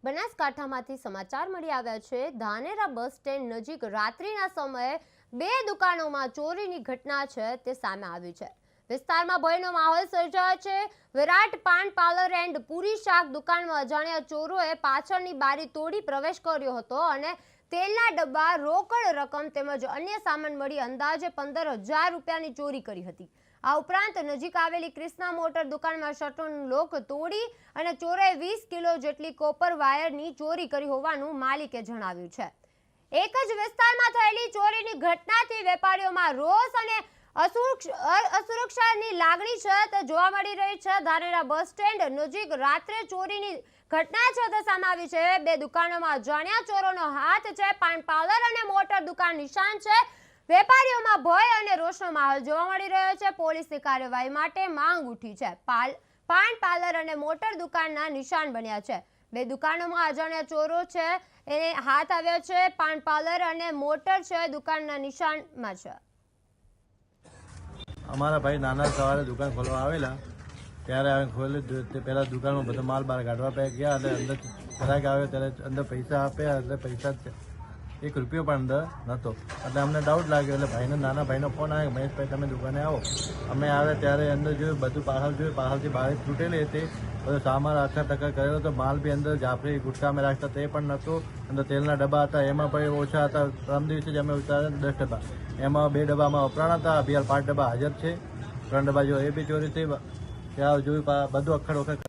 બનાસકાંઠામાંથી સમાચાર મળી આવ્યા છે। ધાનેરા બસ સ્ટેન્ડ નજીક રાત્રિના સમયે બે દુકાનોમાં ચોરીની ઘટના છે તે સામે આવી છે। વિસ્તારમાં ભયનો માહોલ સર્જાયો છે। વિરાટ પાન પાર્લર એન્ડ પૂરી શાક દુકાનમાં અજાણ્યા ચોરોએ પાછળની બારી તોડી પ્રવેશ કર્યો હતો અને તેલના ડબ્બા, રોકડ રકમ તેમજ અન્ય સામાન મળી અંદાજે 15,000 રૂપિયાની ચોરી કરી હતી। આ ઉપરાંત નજીક આવેલી ક્રિષ્ના મોટર દુકાનમાં શટરનું લોક તોડી અને ચોરોએ 20 કિલો જેટલી કોપર વાયરની ચોરી કરી હોવાનું માલિકે જણાવ્યું છે। એક જ વિસ્તારમાં થયેલી ચોરીની ઘટનાથી વેપારીઓમાં રોષ અને અસુરક્ષાની લાગણી છે તે જોવા મળી રહી છે। ધાનેરા બસ સ્ટેન્ડ નજીક રાત્રે ચોરીની ઘટના છે તે સામે આવી છે। બે દુકાનોમાં અજાણ્યા ચોરોનો હાથ છે। પાન પાર્લર અને મોટર દુકાન નિશાન છે। વેપારીઓમાં ભય અને રોષનો માહોલ જોવા મળી રહ્યો છે। પોલીસની કાર્યવાહી માટે માંગ ઉઠી છે। પાન પાર્લર અને મોટર દુકાનના નિશાન બન્યા છે। બે દુકાનોમાં અજાણ્યા ચોરો છે એને હાથ આવ્યો છે। પાન પાર્લર અને મોટર છે દુકાનના નિશાનમાં છે। અમારા ભાઈ નાના સવારે દુકાન ખોલવા આવેલા ત્યારે અમે ખોલી તે પહેલાં દુકાનમાં બધો માલ બહાર કાઢવા પે ગયા અને અંદર ગ્રાહક આવ્યો ત્યારે અંદર પૈસા આપ્યા એટલે પૈસા 1 રૂપિયો પણ અંદર નહોતો એટલે અમને ડાઉટ લાગ્યો એટલે ભાઈને નાના ભાઈનો ફોન આવ્યો, મહેશભાઈ તમે દુકાને આવો। અમે આવ્યા ત્યારે અંદર જોયું બધું પાછળથી બારી તૂટેલી હતી, બધો સામાન આખા ટકા કરેલો હતો। માલ બી અંદર જાફરી ગુટકા અમે રાખતા તે પણ નહોતું। અંદર તેલના ડબ્બા હતા એમાં પણ ઓછા હતા। પ્રથમ દિવસે જ અમે ઉતાર્યા 10 ડબ્બા, એમાં 2 ડબ્બામાં વપરાણા હતા, 5 ડબ્બા હાજર છે। 3 ડબ્બા જો એ બી ચોરી થઈ। ત્યાં જોયું બધું અખડ વખડ